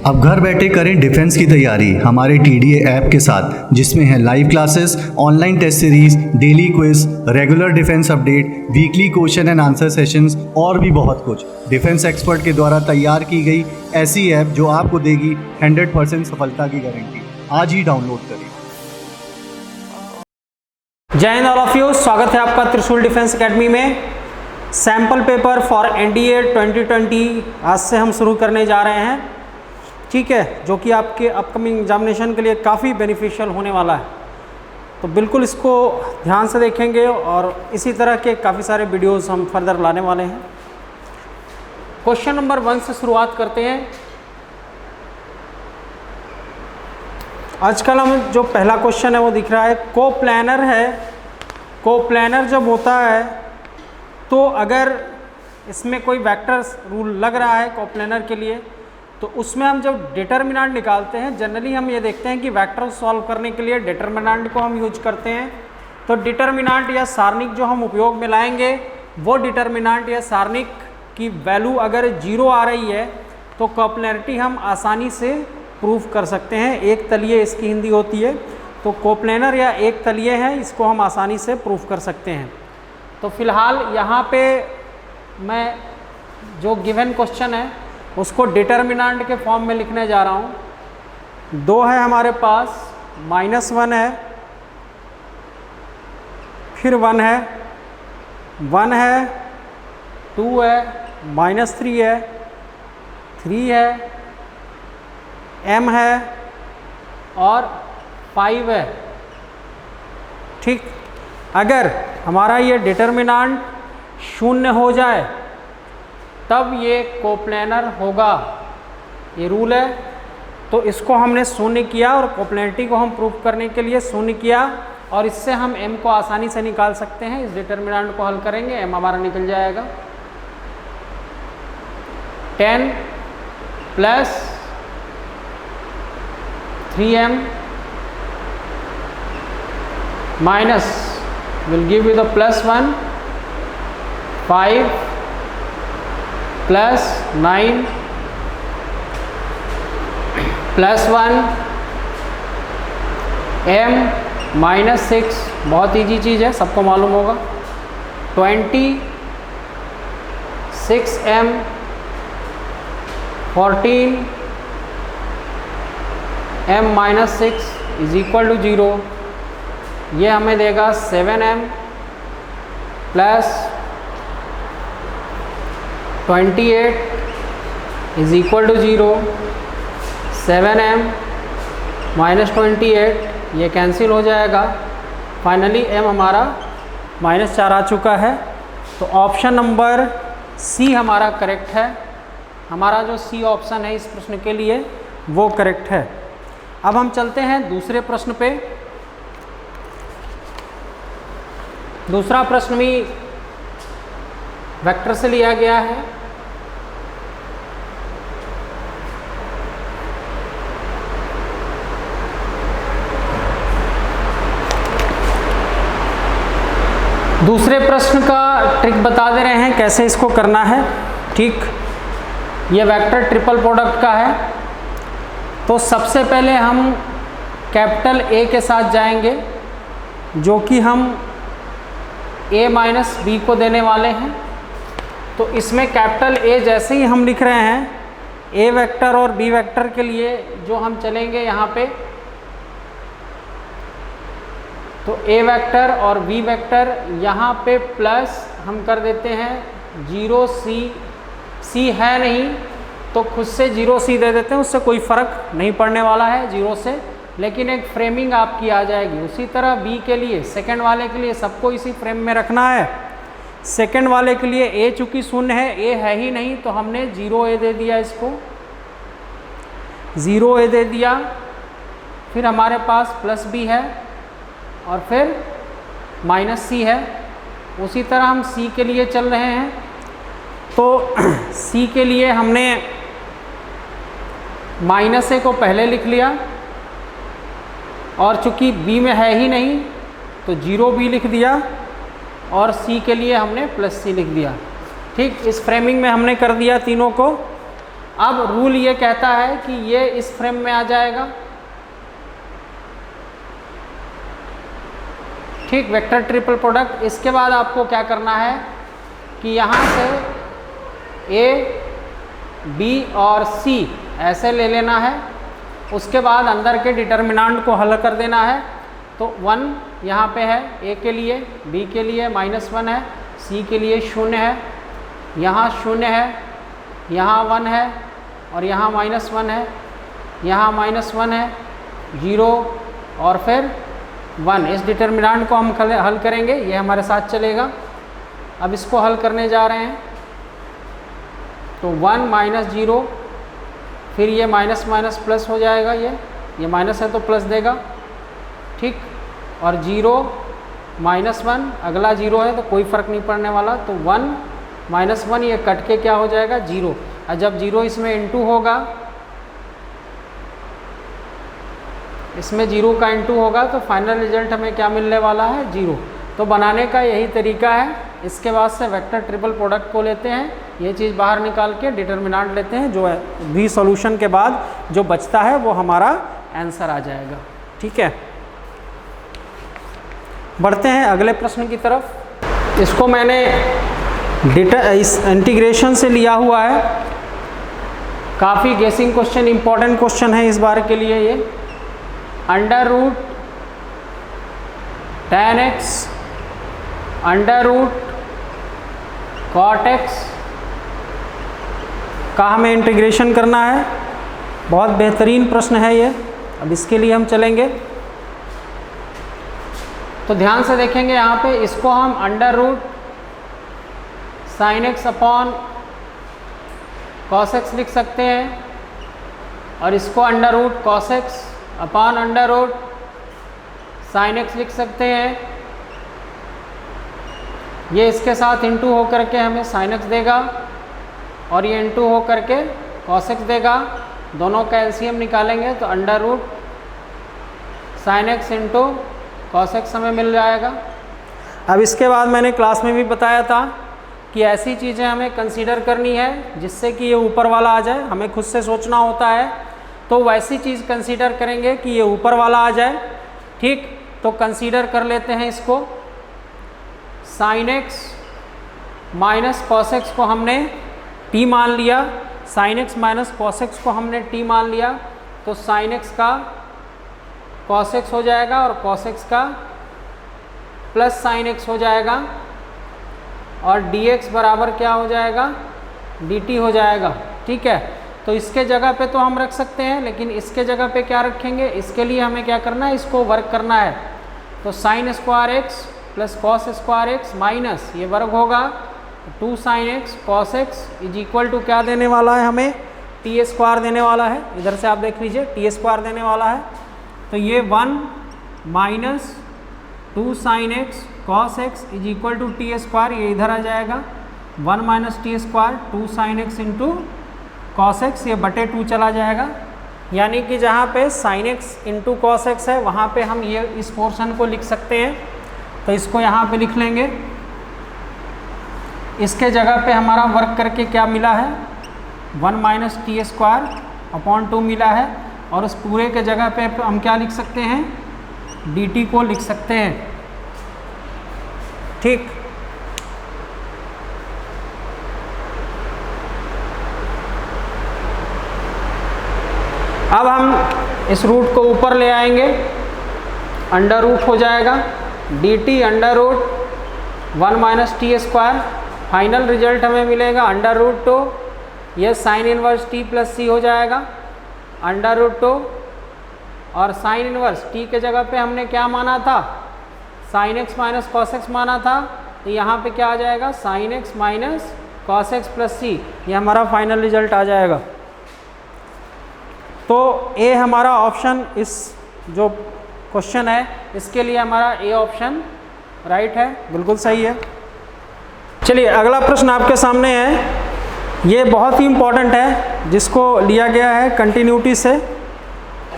अब घर बैठे करें डिफेंस की तैयारी हमारे TDA ऐप के साथ, जिसमें है live classes, online test series, daily quiz, regular defence update, weekly question and answer sessions और भी बहुत कुछ। डिफेंस एक्सपर्ट के द्वारा तैयार की गई ऐसी ऐप जो आपको देगी 100% सफलता की गारंटी। आज ही डाउनलोड करें। जय हिंद ऑल ऑफ यू, स्वागत है आपका त्रिशूल डिफेंस एकेडमी में। सैम्पल पेपर फॉर NDA 2020 आज से हम शुरू करने जा रहे हैं, ठीक है, जो कि आपके अपकमिंग एग्जामिनेशन के लिए काफ़ी बेनिफिशियल होने वाला है। तो बिल्कुल इसको ध्यान से देखेंगे और इसी तरह के काफ़ी सारे वीडियोस हम फर्दर लाने वाले हैं। क्वेश्चन नंबर 1 से शुरुआत करते हैं। आजकल हम जो पहला क्वेश्चन है वो दिख रहा है, कोप्लानर है। कोप्लानर जब होता है तो अगर इसमें कोई वेक्टर रूल लग रहा है कोप्लानर के लिए, तो उसमें हम जब डिटर्मिनेंट निकालते हैं, जनरली हम ये देखते हैं कि वेक्टर सॉल्व करने के लिए डिटर्मिनेंट को हम यूज करते हैं। तो डिटर्मिनेंट या सारणिक जो हम उपयोग में लाएंगे, वो डिटर्मिनेंट या सारणिक की वैल्यू अगर 0 आ रही है तो कोप्लानरिटी हम आसानी से प्रूफ कर सकते हैं। एक तलीय इसकी हिंदी होती है, तो कोप्लानर या एक तलीय है, इसको हम आसानी से प्रूफ कर सकते हैं। तो फिलहाल यहाँ पे मैं जो गिवन क्वेश्चन है उसको डिटर्मिनेंट के फॉर्म में लिखने जा रहा हूँ। 2 है हमारे पास, -1 है, फिर 1 है, 1 है, 2 है, -3 है, 3 है, m है और 5 है। ठीक, अगर हमारा ये डिटर्मिनेंट 0 हो जाए तब ये कोप्लानर होगा, ये रूल है। तो इसको हमने 0 किया और कोप्लानरिटी को हम प्रूफ करने के लिए 0 किया, और इससे हम m को आसानी से निकाल सकते हैं। इस डिटर्मिनेंट को हल करेंगे, m हमारा निकल जाएगा 10 + 3m minus will give you the +1, 5 + 9 +1 m -6, बहुत ईजी चीज़ है, सबको मालूम होगा। 26m 14 m -6 = 0। ये हमें देगा 7m + 28 = 0। 7m - 28 ये कैंसिल हो जाएगा। फाइनली m हमारा -4 आ चुका है। तो ऑप्शन नंबर C हमारा करेक्ट है। हमारा जो C ऑप्शन है इस प्रश्न के लिए वो करेक्ट है। अब हम चलते हैं दूसरे प्रश्न पे। दूसरा प्रश्न भी वेक्टर से लिया गया है। दूसरे प्रश्न का ट्रिक बता दे रहे हैं कैसे इसको करना है। ठीक, ये वेक्टर ट्रिपल प्रोडक्ट का है। तो सबसे पहले हम कैपिटल A के साथ जाएंगे, जो कि हम A - B को देने वाले हैं। तो इसमें कैपिटल A जैसे ही हम लिख रहे हैं, A वेक्टर और B वेक्टर के लिए जो हम चलेंगे यहाँ पे, तो A वेक्टर और B वेक्टर यहाँ पे प्लस हम कर देते हैं 0C। C है नहीं तो खुद से 0C दे देते हैं, उससे कोई फ़र्क नहीं पड़ने वाला है 0 से, लेकिन एक फ्रेमिंग आपकी आ जाएगी। उसी तरह B के लिए, सेकंड वाले के लिए सबको इसी फ्रेम में रखना है। सेकंड वाले के लिए A चूँकि 0 है, A है ही नहीं, तो हमने 0A दे दिया, इसको 0A दे दिया। फिर हमारे पास +B है और फिर -C है। उसी तरह हम C के लिए चल रहे हैं। तो C के लिए हमने -A को पहले लिख लिया, और चूँकि B में है ही नहीं तो 0B लिख दिया, और C के लिए हमने +C लिख दिया। ठीक, इस फ्रेमिंग में हमने कर दिया तीनों को। अब रूल ये कहता है कि ये इस फ्रेम में आ जाएगा, ठीक, वेक्टर ट्रिपल प्रोडक्ट। इसके बाद आपको क्या करना है कि यहाँ से ए, बी और सी ऐसे ले लेना है। उसके बाद अंदर के डिटर्मिनेंट को हल कर देना है। तो 1 यहाँ पे है ए के लिए, बी के लिए -1 है, सी के लिए 0 है, यहाँ 0 है, यहाँ 1 है और यहाँ -1 है, यहाँ -1 है, 0 और फिर 1। इस डिटर्मिनेंट को हम हल करेंगे, ये हमारे साथ चलेगा। अब इसको हल करने जा रहे हैं तो 1 -0, फिर ये माइनस माइनस प्लस हो जाएगा, ये माइनस है तो प्लस देगा, ठीक, और 0 -1, अगला 0 है तो कोई फ़र्क नहीं पड़ने वाला, तो 1 -1 ये कट के क्या हो जाएगा 0। और जब 0 इसमें इनटू होगा, इसमें 0 का इनटू होगा तो फाइनल रिजल्ट हमें क्या मिलने वाला है 0। तो बनाने का यही तरीका है। इसके बाद से वेक्टर ट्रिपल प्रोडक्ट को लेते हैं, ये चीज़ बाहर निकाल के डिटर्मिनेंट लेते हैं, जो है भी सॉल्यूशन के बाद जो बचता है वो हमारा आंसर आ जाएगा, ठीक है। बढ़ते हैं अगले प्रश्न की तरफ। इसको मैंने इस इंटीग्रेशन से लिया हुआ है, काफ़ी गेसिंग क्वेश्चन, इंपॉर्टेंट क्वेश्चन है इस बार के लिए ये। √ tan x √ cot x का हमें इंटीग्रेशन करना है। बहुत बेहतरीन प्रश्न है ये। अब इसके लिए हम चलेंगे तो ध्यान से देखेंगे यहाँ पे, इसको हम √ sin x upon cos x लिख सकते हैं, और इसको √ cos x upon √ sin x लिख सकते हैं। ये इसके साथ इंटू हो करके हमें sin x देगा, और ये इंटू हो करके cos x देगा। दोनों का एलसीएम निकालेंगे तो √ sin x into cos x हमें मिल जाएगा। अब इसके बाद मैंने क्लास में भी बताया था कि ऐसी चीज़ें हमें कंसीडर करनी है जिससे कि ये ऊपर वाला आ जाए। हमें खुद से सोचना होता है, तो वैसी चीज़ कंसीडर करेंगे कि ये ऊपर वाला आ जाए, ठीक। तो कंसीडर कर लेते हैं इसको। sin x minus cos x को हमने t मान लिया, sin x minus cos x को हमने t मान लिया, तो sin x का cos x हो जाएगा और cos x का प्लस sin x हो जाएगा, और dx बराबर क्या हो जाएगा dt हो जाएगा, ठीक है। तो इसके जगह पे तो हम रख सकते हैं, लेकिन इसके जगह पे क्या रखेंगे, इसके लिए हमें क्या करना है, इसको वर्क करना है। तो sin square x plus cos square x minus ये वर्ग होगा 2 sin x cos x is equal to क्या देने वाला है हमें, t स्क्वायर देने वाला है। इधर से आप देख लीजिए t स्क्वायर देने वाला है, तो ये 1 minus 2 sin x cos x is equal to t square, ये इधर आ जाएगा 1 minus t square 2 sin x into cos x, ये बटे 2 चला जाएगा। यानी कि जहाँ पे sin x into cos x है वहाँ पे हम ये इस पोर्शन को लिख सकते हैं, तो इसको यहाँ पे लिख लेंगे। इसके जगह पे हमारा वर्क करके क्या मिला है 1 माइनस टी स्क्वायर अपॉन 2 मिला है, और उस पूरे के जगह पे हम क्या लिख सकते हैं dt को लिख सकते हैं, ठीक। अब हम इस रूट को ऊपर ले आएंगे, √ हो जाएगा dt √ 1 minus t square. Final result हमें मिलेगा √ तो ये sine inverse t plus c हो जाएगा, √ तो और साइन इनवर्स t के जगह पे हमने क्या माना था sin x minus cos x माना था, तो यहाँ पे क्या आ जाएगा sin x minus cos x plus c, ये हमारा फाइनल रिजल्ट आ जाएगा। तो ए हमारा ऑप्शन, इस जो क्वेश्चन है इसके लिए हमारा ए ऑप्शन राइट है, बिल्कुल सही है। चलिए अगला प्रश्न आपके सामने है, ये बहुत ही इम्पोर्टेंट है, जिसको लिया गया है कंटिन्यूटी से।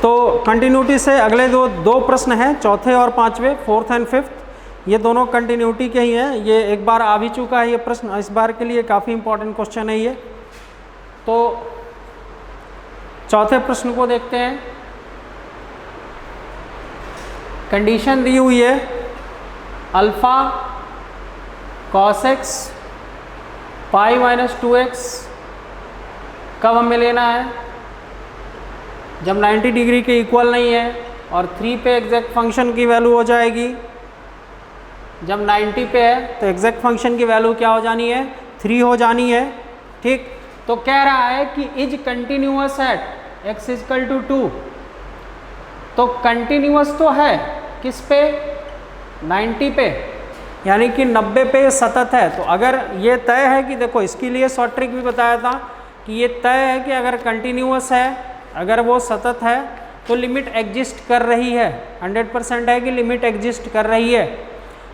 तो कंटिन्यूटी से अगले दो प्रश्न हैं, चौथे और पाँचवें, 4th एंड 5th, ये दोनों कंटिन्यूटी के ही हैं। ये एक बार आ भी चुका है ये प्रश्न, इस बार के लिए काफ़ी इम्पोर्टेंट क्वेश्चन है ये। तो चौथे प्रश्न को देखते हैं। कंडीशन दी हुई है alpha cos x pi minus 2x कब हमें लेना है, जब 90 डिग्री के इक्वल नहीं है और 3 पे एग्जैक्ट फंक्शन की वैल्यू हो जाएगी। जब 90 पे है तो एग्जैक्ट फंक्शन की वैल्यू क्या हो जानी है, 3 हो जानी है। ठीक, तो कह रहा है कि is continuous at x equal to 2। तो कंटिन्यूअस तो है किस पे, 90 पे, यानी कि 90 पे सतत है। तो अगर ये तय है कि देखो इसके लिए शॉर्ट ट्रिक भी बताया था कि ये तय है कि अगर कंटिन्यूअस है, अगर वो सतत है तो लिमिट एग्जिस्ट कर रही है, 100% है कि लिमिट एग्जिस्ट कर रही है।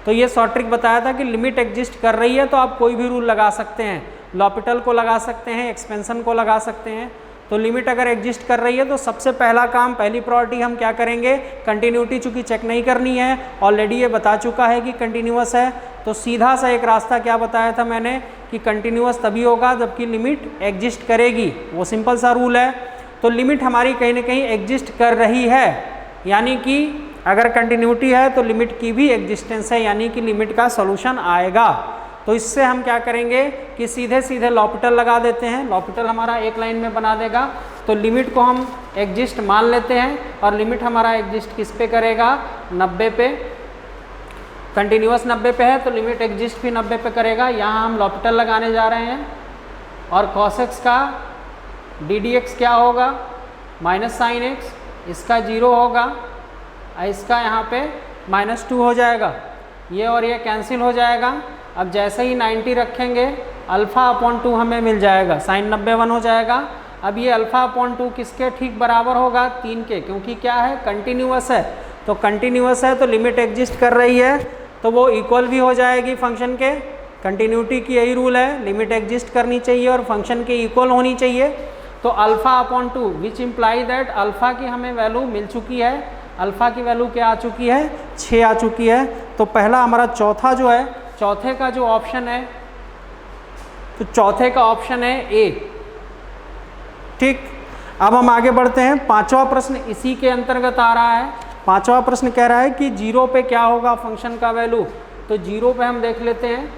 तो ये शॉर्ट ट्रिक बताया था कि लिमिट एग्जिस्ट कर रही है तो आप कोई भी रूल लगा सकते हैं, लॉपिटल को लगा सकते हैं, एक्सपेंशन को लगा सकते हैं। तो लिमिट अगर एग्जिस्ट कर रही है तो सबसे पहला काम, पहली प्रायोरिटी हम क्या करेंगे, कंटिन्यूटी चूँकि चेक नहीं करनी है, ऑलरेडी ये बता चुका है कि कंटिन्यूअस है। तो सीधा सा एक रास्ता क्या बताया था मैंने कि कंटिन्यूअस तभी होगा जबकि लिमिट एग्जिस्ट करेगी, वो सिंपल सा रूल है। तो लिमिट हमारी कहीं ना कहीं एग्जिस्ट कर रही है, यानी कि अगर कंटिन्यूटी है तो लिमिट की भी एग्जिस्टेंस है, यानी कि लिमिट का सॉल्यूशन आएगा। तो इससे हम क्या करेंगे कि सीधे सीधे लॉपिटल लगा देते हैं, लॉपिटल हमारा एक लाइन में बना देगा। तो लिमिट को हम एग्जिस्ट मान लेते हैं और लिमिट हमारा एग्जिस्ट किस पे करेगा, 90 पे। कंटिन्यूअस 90 पे है तो लिमिट एग्जिस्ट भी 90 पे करेगा। यहाँ हम लॉपिटल लगाने जा रहे हैं और cos x का ddx क्या होगा, माइनस साइन एक्स, इसका 0 होगा, इसका यहाँ पे -2 हो जाएगा, ये और ये कैंसिल हो जाएगा। अब जैसे ही 90 रखेंगे α/2 हमें मिल जाएगा, साइन 90 1 हो जाएगा। अब ये α/2 किसके ठीक बराबर होगा, 3 के, क्योंकि क्या है, कंटिन्यूअस है। तो कंटिन्यूअस है तो लिमिट एग्जिस्ट कर रही है तो वो इक्वल भी हो जाएगी फंक्शन के। कंटिन्यूटी की यही रूल है, लिमिट एग्जिस्ट करनी चाहिए और फंक्शन के इक्वल होनी चाहिए। तो α/2 विच इम्प्लाई दैट अल्फ़ा की हमें वैल्यू मिल चुकी है, अल्फ़ा की वैल्यू क्या आ चुकी है, 6 आ चुकी है। तो पहला हमारा चौथा जो है, चौथे का जो ऑप्शन है, तो चौथे का ऑप्शन है ए। ठीक, अब हम आगे बढ़ते हैं। पांचवा प्रश्न इसी के अंतर्गत आ रहा है। पांचवा प्रश्न कह रहा है कि 0 पे क्या होगा फंक्शन का वैल्यू। तो 0 पे हम देख लेते हैं।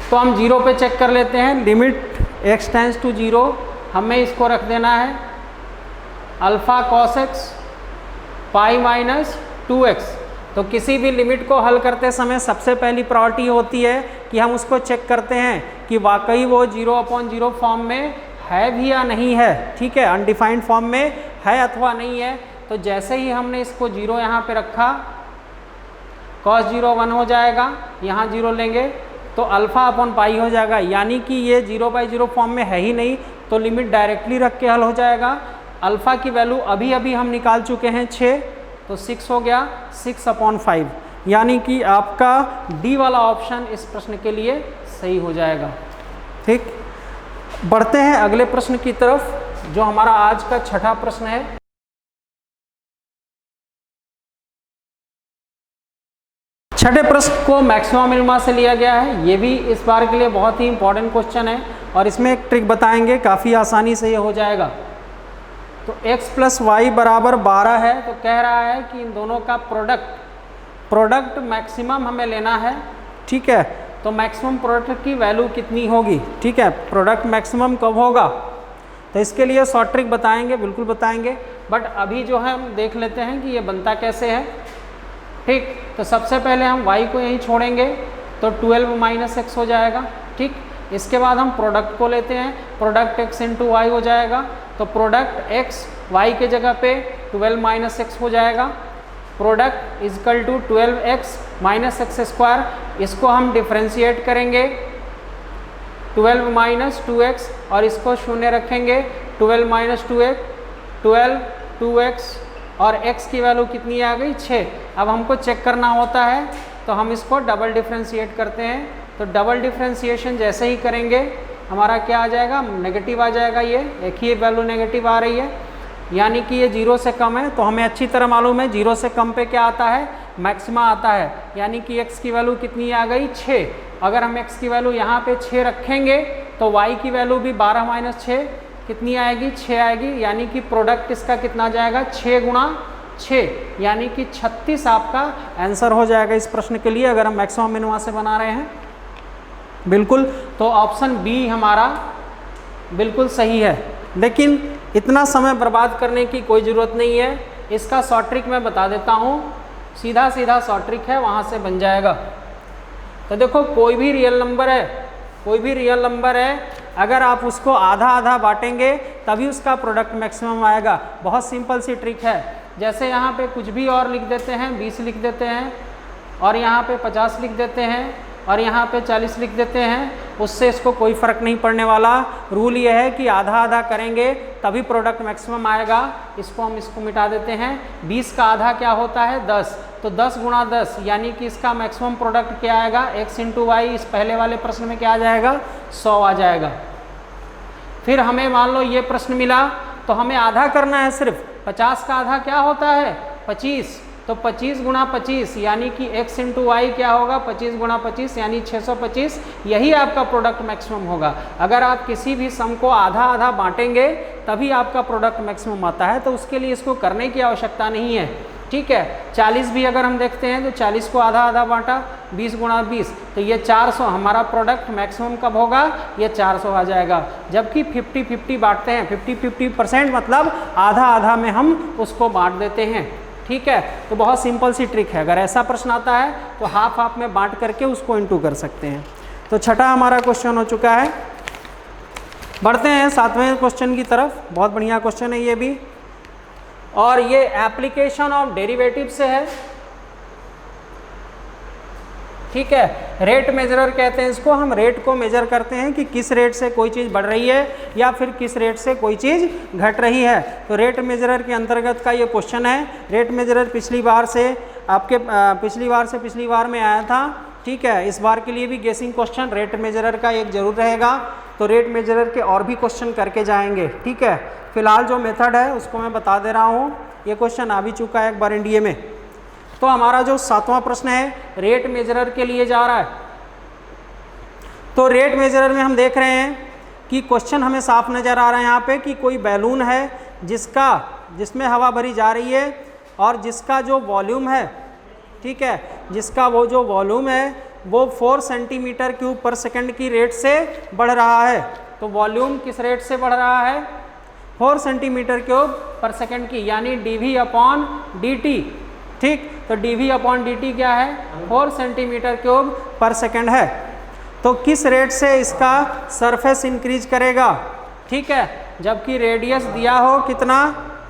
तो हम 0 पे चेक कर लेते हैं, लिमिट x टेंड्स टू 0, हमें इसको रख देना है alpha cos x pi minus 2x। तो किसी भी लिमिट को हल करते समय सबसे पहली प्रायोरिटी होती है कि हम उसको चेक करते हैं कि वाकई वो 0/0 फॉर्म में है भी या नहीं है। ठीक है, अनडिफाइंड फॉर्म में है अथवा नहीं है। तो जैसे ही हमने इसको 0 यहाँ पे रखा, cos 0 1 हो जाएगा, यहाँ 0 लेंगे तो α/पाई हो जाएगा, यानी कि ये 0/0 फॉर्म में है ही नहीं। तो लिमिट डायरेक्टली रख के हल हो जाएगा। अल्फ़ा की वैल्यू अभी अभी हम निकाल चुके हैं 6, तो 6 हो गया, 6/5, यानी कि आपका डी वाला ऑप्शन इस प्रश्न के लिए सही हो जाएगा। ठीक, बढ़ते हैं अगले प्रश्न की तरफ जो हमारा आज का छठा प्रश्न है। छठे प्रश्न को मैक्सिमा मिनिमा से लिया गया है। ये भी इस बार के लिए बहुत ही इंपॉर्टेंट क्वेश्चन है और इसमें एक ट्रिक बताएंगे, काफ़ी आसानी से ये हो जाएगा। तो x + y = 12 है। तो कह रहा है कि इन दोनों का प्रोडक्ट मैक्सिमम हमें लेना है। ठीक है, तो मैक्सिमम प्रोडक्ट की वैल्यू कितनी होगी। ठीक है, प्रोडक्ट मैक्सिमम कब होगा, तो इसके लिए शॉर्ट ट्रिक बताएंगे, बिल्कुल बताएंगे। बट अभी जो है हम देख लेते हैं कि ये बनता कैसे है। ठीक, तो सबसे पहले हम y को यहीं छोड़ेंगे तो 12 - x हो जाएगा। ठीक, इसके बाद हम प्रोडक्ट को लेते हैं, प्रोडक्ट x × y हो जाएगा। तो प्रोडक्ट x y के जगह पे 12 - x हो जाएगा। प्रोडक्ट = 12x - x², इसको हम डिफ्रेंशिएट करेंगे 12 - 2x और इसको 0 रखेंगे, 12 - 2x 12 2x और x की वैल्यू कितनी आ गई, 6। अब हमको चेक करना होता है तो हम इसको डबल डिफ्रेंशिएट करते हैं। तो डबल डिफ्रेंशिएशन जैसे ही करेंगे हमारा क्या आ जाएगा, नेगेटिव आ जाएगा। ये एक ही वैल्यू नेगेटिव आ रही है, यानी कि ये 0 से कम है। तो हमें अच्छी तरह मालूम है 0 से कम पे क्या आता है, मैक्सिमा आता है, यानी कि x की वैल्यू कितनी आ गई, 6। अगर हम x की वैल्यू यहाँ पे 6 रखेंगे तो y की वैल्यू भी 12 माइनस 6 कितनी आएगी, 6 आएगी, यानी कि प्रोडक्ट इसका कितना जाएगा, 6 गुणा 6, यानी कि 36 आपका आंसर हो जाएगा इस प्रश्न के लिए, अगर हम मैक्सिमम मिनिमम से बना रहे हैं। बिल्कुल, तो ऑप्शन बी हमारा बिल्कुल सही है। लेकिन इतना समय बर्बाद करने की कोई ज़रूरत नहीं है, इसका शॉर्ट ट्रिक मैं बता देता हूँ, सीधा सीधा शॉर्ट ट्रिक है, वहाँ से बन जाएगा। तो देखो कोई भी रियल नंबर है, कोई भी रियल नंबर है, अगर आप उसको आधा आधा बांटेंगे तभी उसका प्रोडक्ट मैक्सिमम आएगा। बहुत सिंपल सी ट्रिक है। जैसे यहाँ पे कुछ भी और लिख देते हैं, 20 लिख देते हैं, और यहाँ पे 50 लिख देते हैं, और यहाँ पे 40 लिख देते हैं, उससे इसको कोई फ़र्क नहीं पड़ने वाला। रूल ये है कि आधा आधा करेंगे तभी प्रोडक्ट मैक्सिमम आएगा। इसको मिटा देते हैं। 20 का आधा क्या होता है, 10, तो 10 गुणा 10, यानी कि इसका मैक्सिमम प्रोडक्ट क्या आएगा, x इंटू वाई। इस पहले वाले प्रश्न में क्या आ जाएगा, 100 आ जाएगा। फिर हमें मान लो ये प्रश्न मिला, तो हमें आधा करना है सिर्फ। 50 का आधा क्या होता है, 25, तो 25 गुणा 25, यानी कि x इंटू वाई क्या होगा, 25 गुणा 25, यानी 625। यही आपका प्रोडक्ट मैक्सिमम होगा। अगर आप किसी भी सम को आधा आधा बांटेंगे तभी आपका प्रोडक्ट मैक्सिमम आता है, तो उसके लिए इसको करने की आवश्यकता नहीं है। ठीक है, 40 भी अगर हम देखते हैं तो 40 को आधा आधा बांटा, 20 गुणा 20, तो ये 400, हमारा प्रोडक्ट मैक्सिमम कब होगा, ये 400 आ जाएगा। जबकि 50-50 बांटते हैं, 50-50% मतलब आधा आधा में हम उसको बांट देते हैं। ठीक है, तो बहुत सिंपल सी ट्रिक है। अगर ऐसा प्रश्न आता है तो हाफ हाफ में बांट करके उसको इंटू कर सकते हैं। तो छठा हमारा क्वेश्चन हो चुका है। बढ़ते हैं 7वें क्वेश्चन की तरफ। बहुत बढ़िया क्वेश्चन है ये भी, और ये एप्लीकेशन ऑफ डेरिवेटिव से है। ठीक है, रेट मेजरर कहते हैं इसको। हम रेट को मेजर करते हैं कि किस रेट से कोई चीज़ बढ़ रही है या फिर किस रेट से कोई चीज़ घट रही है। तो रेट मेजरर के अंतर्गत का ये क्वेश्चन है। रेट मेजरर पिछली बार से पिछली बार में आया था। ठीक है, इस बार के लिए भी गेसिंग क्वेश्चन रेट मेजरर का एक जरूर रहेगा। तो रेट मेजरर के और भी क्वेश्चन करके जाएंगे। ठीक है, फिलहाल जो मेथड है उसको मैं बता दे रहा हूँ। ये क्वेश्चन आ भी चुका है एक बार एनडीए में। तो हमारा जो 7वां प्रश्न है रेट मेजरर के लिए जा रहा है। तो रेट मेजरर में हम देख रहे हैं कि क्वेश्चन हमें साफ नज़र आ रहा है यहाँ पे कि कोई बैलून है जिसमें हवा भरी जा रही है और जिसका जो वॉल्यूम है, ठीक है, जिसका वो जो वॉल्यूम है वो 4 सेंटीमीटर क्यूब पर सेकंड की रेट से बढ़ रहा है। तो वॉल्यूम किस रेट से बढ़ रहा है, 4 सेंटीमीटर क्यूब पर सेकंड की, यानी dv अपॉन dt। ठीक, तो dv अपॉन dt क्या है, 4 सेंटीमीटर क्यूब पर सेकंड है। तो किस रेट से इसका सरफेस इंक्रीज करेगा। ठीक है, जबकि रेडियस दिया हो कितना,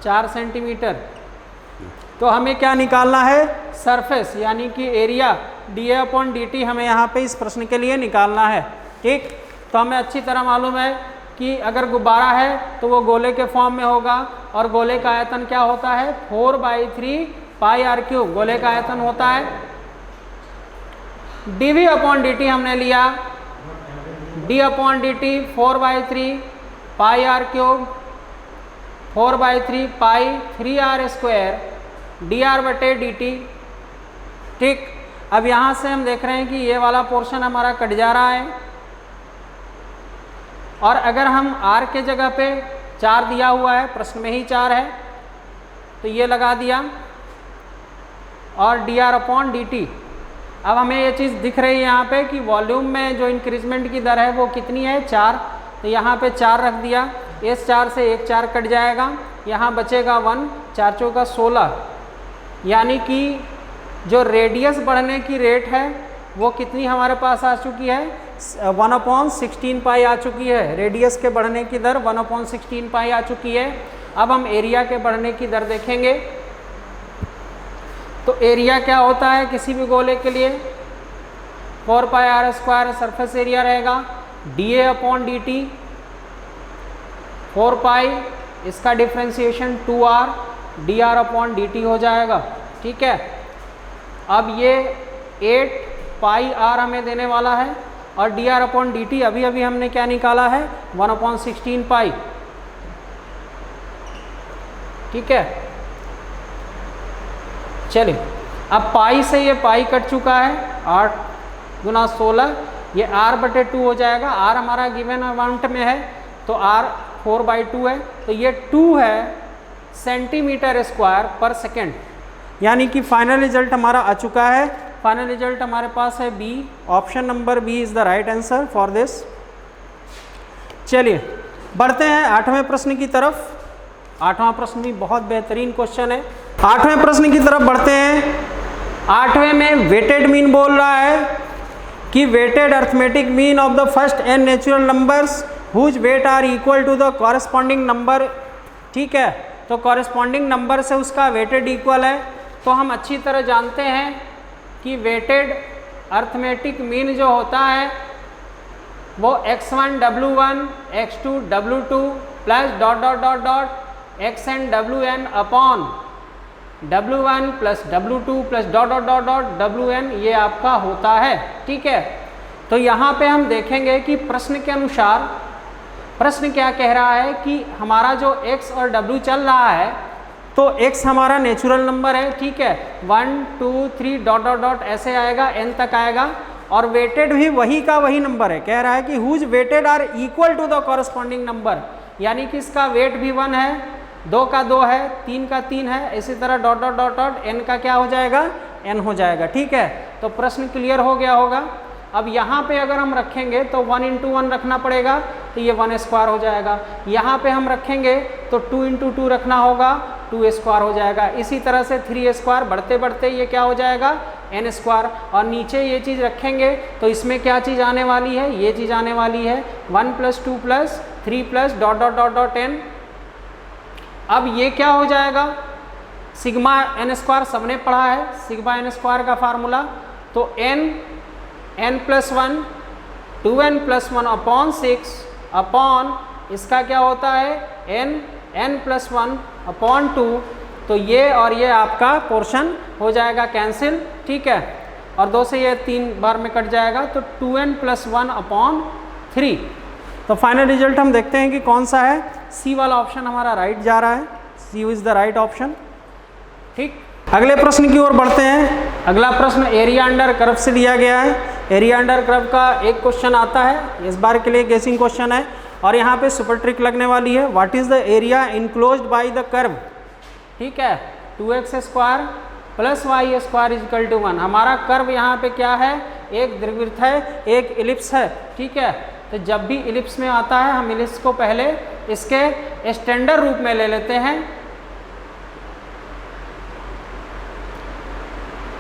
4 सेंटीमीटर। तो हमें क्या निकालना है, सरफेस, यानी कि एरिया dA अपॉन dt हमें यहाँ पे इस प्रश्न के लिए निकालना है। ठीक, तो हमें अच्छी तरह मालूम है कि अगर गुब्बारा है तो वो गोले के फॉर्म में होगा, और गोले का आयतन क्या होता है, 4/3 पाई आर क्यूब गोले का आयतन होता है। dv अपॉन dt हमने लिया, d upon dt 4/3 pi r cube, 4/3 pi 3r square dr बटे dt। ठीक, अब यहाँ से हम देख रहे हैं कि ये वाला पोर्शन हमारा कट जा रहा है, और अगर हम r के जगह पे 4 दिया हुआ है, प्रश्न में ही 4 है, तो ये लगा दिया, और dr अपॉन dt। अब हमें ये चीज़ दिख रही है यहाँ पे कि वॉल्यूम में जो इंक्रीजमेंट की दर है वो कितनी है, 4। तो यहाँ पे 4 रख दिया, इस 4 से एक 4 कट जाएगा, यहाँ बचेगा 1, 4 चौका 16, यानी कि जो रेडियस बढ़ने की रेट है वो कितनी हमारे पास आ चुकी है, 1/16 पाई आ चुकी है। रेडियस के बढ़ने की दर 1/16 पाई आ चुकी है। अब हम एरिया के बढ़ने की दर देखेंगे। तो एरिया क्या होता है किसी भी गोले के लिए, 4 पाई आर स्क्वायर सरफेस एरिया रहेगा, dA अपॉन dt 4 पाई, इसका differentiation 2r dr upon dt हो जाएगा। ठीक है, अब ये 8 पाई r हमें देने वाला है, और dr अपॉन dt अभी अभी हमने क्या निकाला है, 1/16 पाई। ठीक है, चलिए अब पाई से ये पाई कट चुका है, 8 गुना 16, ये r/2 हो जाएगा। r हमारा गिवन अमाउंट में है तो r 4/2 है, तो ये 2 है सेंटीमीटर स्क्वायर पर सेकेंड। यानी कि फाइनल रिजल्ट हमारा आ चुका है। फाइनल रिजल्ट हमारे पास है B, option number B is the right answer for this. चलिए बढ़ते हैं 8वें प्रश्न की तरफ। 8वां प्रश्न भी बहुत बेहतरीन क्वेश्चन है। 8वें प्रश्न की तरफ बढ़ते हैं। 8वें में वेटेड मीन बोल रहा है कि weighted arithmetic mean of the first n natural numbers whose weight are equal to the corresponding number. ठीक है, तो कॉरेस्पॉन्डिंग नंबर से उसका वेटेड इक्वल है। तो हम अच्छी तरह जानते हैं कि वेटेड अर्थमेटिक मीन जो होता है वो x1 w1 x2 w2 plus dot dot dot dot xn wn upon w1 plus w2 plus dot dot dot dot wn ये आपका होता है। ठीक है, तो यहाँ पे हम देखेंगे कि प्रश्न के अनुसार प्रश्न क्या कह रहा है कि हमारा जो x और w चल रहा है तो x हमारा नेचुरल नंबर है। ठीक है, 1 2 3 डॉट डॉट डॉट ऐसे आएगा, n तक आएगा, और वेटेड भी वही का वही नंबर है। कह रहा है कि whose weighted are equal to the corresponding number, यानी कि इसका वेट भी 1 है, 2 का 2 है, 3 का 3 है, इसी तरह dot dot dot dot n का क्या हो जाएगा, n हो जाएगा। ठीक है, तो प्रश्न क्लियर हो गया होगा। अब यहाँ पे अगर हम रखेंगे तो 1 × 1 रखना पड़ेगा, तो ये 1 स्क्वायर हो जाएगा। यहाँ पे हम रखेंगे तो 2 × 2 रखना होगा, 2 स्क्वायर हो जाएगा। इसी तरह से 3 स्क्वायर बढ़ते बढ़ते ये क्या हो जाएगा, n स्क्वायर। और नीचे ये चीज़ रखेंगे तो इसमें क्या चीज़ आने वाली है, ये चीज़ आने वाली है 1 + 2 + 3 + dot dot dot dot n। अब ये क्या हो जाएगा, सिग्मा n स्क्वायर सबने पढ़ा है, सिग्मा n स्क्वायर का फार्मूला, तो n + 1 2n + 1 अपॉन 6 अपॉन इसका क्या होता है n + 1 अपॉन 2। तो ये और ये आपका पोर्शन हो जाएगा कैंसिल। ठीक है, और 2 से ये 3 बार में कट जाएगा, तो 2n + 1 अपॉन 3। तो फाइनल रिजल्ट हम देखते हैं कि कौन सा है। सी वाला ऑप्शन हमारा राइट जा रहा है, सी इज़ द राइट ऑप्शन। ठीक, अगले प्रश्न की ओर बढ़ते हैं। अगला प्रश्न एरिया अंडर कर्व से दिया गया है। एरिया अंडर कर्व का एक क्वेश्चन आता है, इस बार के लिए गेसिंग क्वेश्चन है, और यहाँ पे सुपर ट्रिक लगने वाली है। What is the area enclosed by the curve. ठीक है, 2x² + y² = 1। हमारा कर्व यहाँ पे क्या है, एक दीर्घवृत्त है, एक इलिप्स है। ठीक है, तो जब भी इलिप्स में आता है हम इलिप्स को पहले इसके स्टैंडर्ड रूप में ले लेते हैं।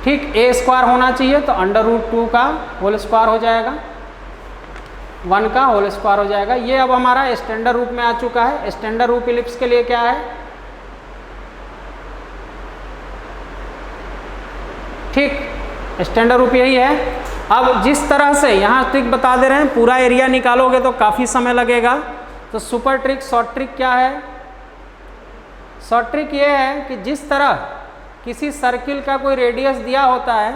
ठीक, a² होना चाहिए तो √2 का होल स्क्वायर हो जाएगा, 1 का होल स्क्वायर हो जाएगा। ये अब हमारा स्टैंडर्ड रूप में आ चुका है। स्टैंडर्ड रूप इलिप्स के लिए क्या है, ठीक, स्टैंडर्ड रूप यही है। अब जिस तरह से यहाँ ट्रिक बता दे रहे हैं, पूरा एरिया निकालोगे तो काफ़ी समय लगेगा। तो सुपर ट्रिक, शॉर्ट ट्रिक क्या है, शॉर्ट ट्रिक ये है कि जिस तरह किसी सर्किल का कोई रेडियस दिया होता है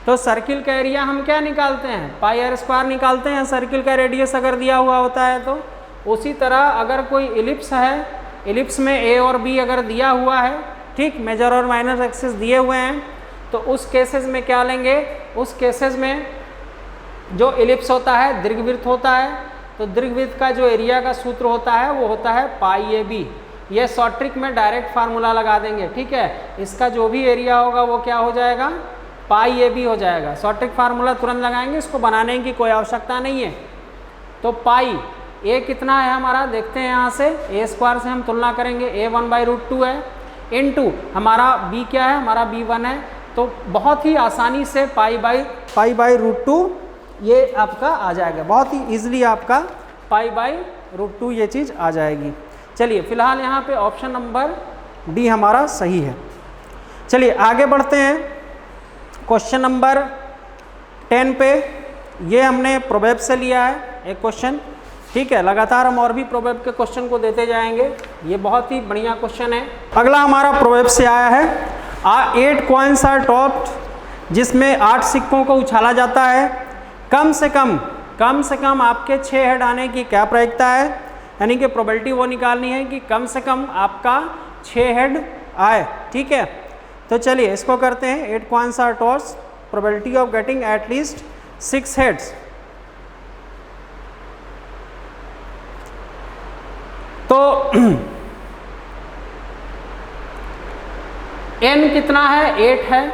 तो सर्किल का एरिया हम क्या निकालते हैं, πr² निकालते हैं सर्किल का रेडियस अगर दिया हुआ होता है तो। उसी तरह अगर कोई इलिप्स है, इलिप्स में a और b अगर दिया हुआ है, ठीक, मेजर और माइनर एक्सिस दिए हुए हैं, तो उस केसेस में क्या लेंगे, उस केसेस में जो इलिप्स होता है दीर्घवृत्त होता है, तो दीर्घवृत्त का जो एरिया का सूत्र होता है वो होता है πab। ये शॉर्ट ट्रिक में डायरेक्ट फार्मूला लगा देंगे। ठीक है, इसका जो भी एरिया होगा वो क्या हो जाएगा, πab हो जाएगा। शॉर्ट ट्रिक फार्मूला तुरंत लगाएंगे, इसको बनाने की कोई आवश्यकता नहीं है। तो पाई a कितना है हमारा, देखते हैं यहाँ से, a² से हम तुलना करेंगे, a 1/√2 है, इनटू हमारा b क्या है, हमारा b 1 है। तो बहुत ही आसानी से π/√2 ये आपका आ जाएगा, बहुत ही ईजिली आपका π/√2 ये चीज़ आ जाएगी। चलिए फिलहाल यहाँ पे ऑप्शन नंबर डी हमारा सही है। चलिए आगे बढ़ते हैं क्वेश्चन नंबर 10 पे। ये हमने प्रोबेब से लिया है एक क्वेश्चन। ठीक है, लगातार हम और भी प्रोबेब के क्वेश्चन को देते जाएंगे, ये बहुत ही बढ़िया क्वेश्चन है। अगला हमारा प्रोबेब से आया है, 8 कॉइन्स आर टॉप्ड, जिसमें 8 सिक्कों को उछाला जाता है, कम से कम आपके 6 हेड आने की क्या प्रायिकता है, यानी कि प्रोबेबिलिटी वो निकालनी है कि कम से कम आपका 6 हेड आए। ठीक है, तो चलिए इसको करते हैं। 8 coins are tossed, probability of getting at least 6 heads. तो n कितना है, 8 है,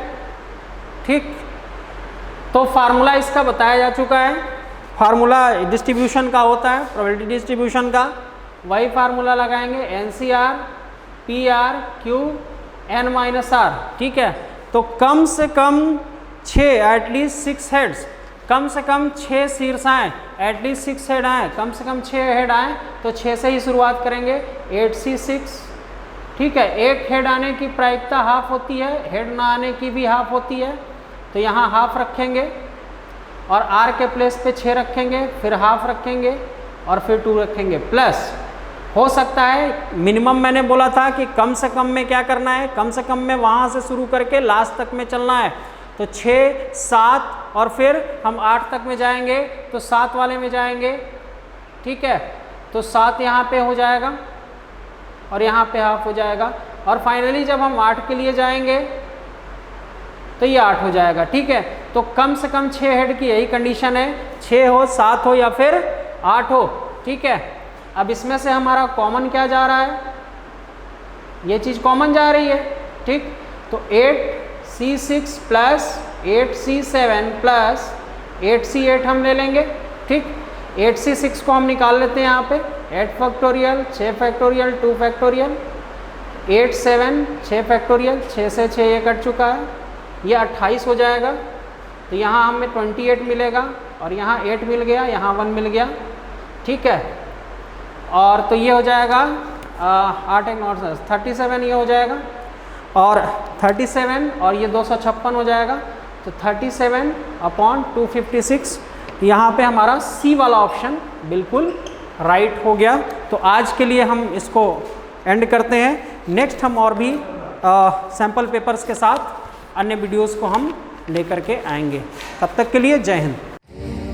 ठीक। तो फार्मूला इसका बताया जा चुका है, फार्मूला डिस्ट्रीब्यूशन का होता है, प्रोबेबिलिटी डिस्ट्रीब्यूशन का। वही फार्मूला लगाएंगे, NCR PR Q n minus r, ठीक है। तो कम से कम 6, एटलीस्ट 6 हेड्स, कम से कम 6 शीर्ष आए, एटलीस्ट 6 हेड आए, कम से कम 6 हेड आए, तो 6 से ही शुरुआत करेंगे। 8C6, ठीक है। एक हेड आने की प्रायिकता हाफ होती है, हेड ना आने की भी हाफ होती है, तो यहाँ हाफ रखेंगे और R के प्लेस पे 6 रखेंगे, फिर हाफ रखेंगे और फिर 2 रखेंगे। प्लस हो सकता है मिनिमम, मैंने बोला था कि कम से कम में क्या करना है, कम से कम में वहाँ से शुरू करके लास्ट तक में चलना है। तो 6, 7 और फिर हम 8 तक में जाएंगे, तो 7 वाले में जाएंगे, ठीक है। तो 7 यहाँ पे हो जाएगा और यहाँ पे हाफ हो जाएगा, और फाइनली जब हम 8 के लिए जाएंगे तो ये 8 हो जाएगा, ठीक है। तो कम से कम 6 हेड की यही कंडीशन है, 6 हो, 7 हो या फिर 8 हो, ठीक है। अब इसमें से हमारा कॉमन क्या जा रहा है, ये चीज़ कॉमन जा रही है, ठीक। तो 8C6 plus 8C7 plus 8C8 हम ले लेंगे, ठीक। 8C6 को हम निकाल लेते हैं यहाँ पे, 8 फैक्टोरियल, 6 फैक्टोरियल, 2 फैक्टोरियल, 8 7 6 फैक्टोरियल, 6 से 6 ये कट चुका है, ये 28 हो जाएगा। तो यहाँ हमें 28 मिलेगा और यहाँ 8 मिल गया, यहाँ 1 मिल गया, ठीक है। और तो ये हो जाएगा 8 1 9 37, ये हो जाएगा, और 37 और ये 256 हो जाएगा। तो 37/256, यहाँ पे हमारा C वाला ऑप्शन बिल्कुल राइट हो गया। तो आज के लिए हम इसको एंड करते हैं। नेक्स्ट हम और भी सैम्पल पेपर्स के साथ अन्य वीडियोस को हम लेकर के आएंगे। तब तक के लिए जय हिंद।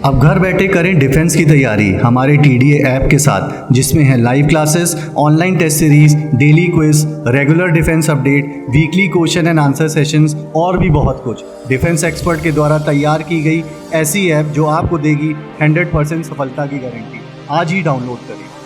अब घर बैठे करें डिफेंस की तैयारी हमारे TDA ऐप के साथ, जिसमें है live classes, online test series, daily quiz, regular defence update, weekly question and answer sessions और भी बहुत कुछ। डिफेंस एक्सपर्ट के द्वारा तैयार की गई ऐसी ऐप जो आपको देगी 100% सफलता की गारंटी। आज ही डाउनलोड करें।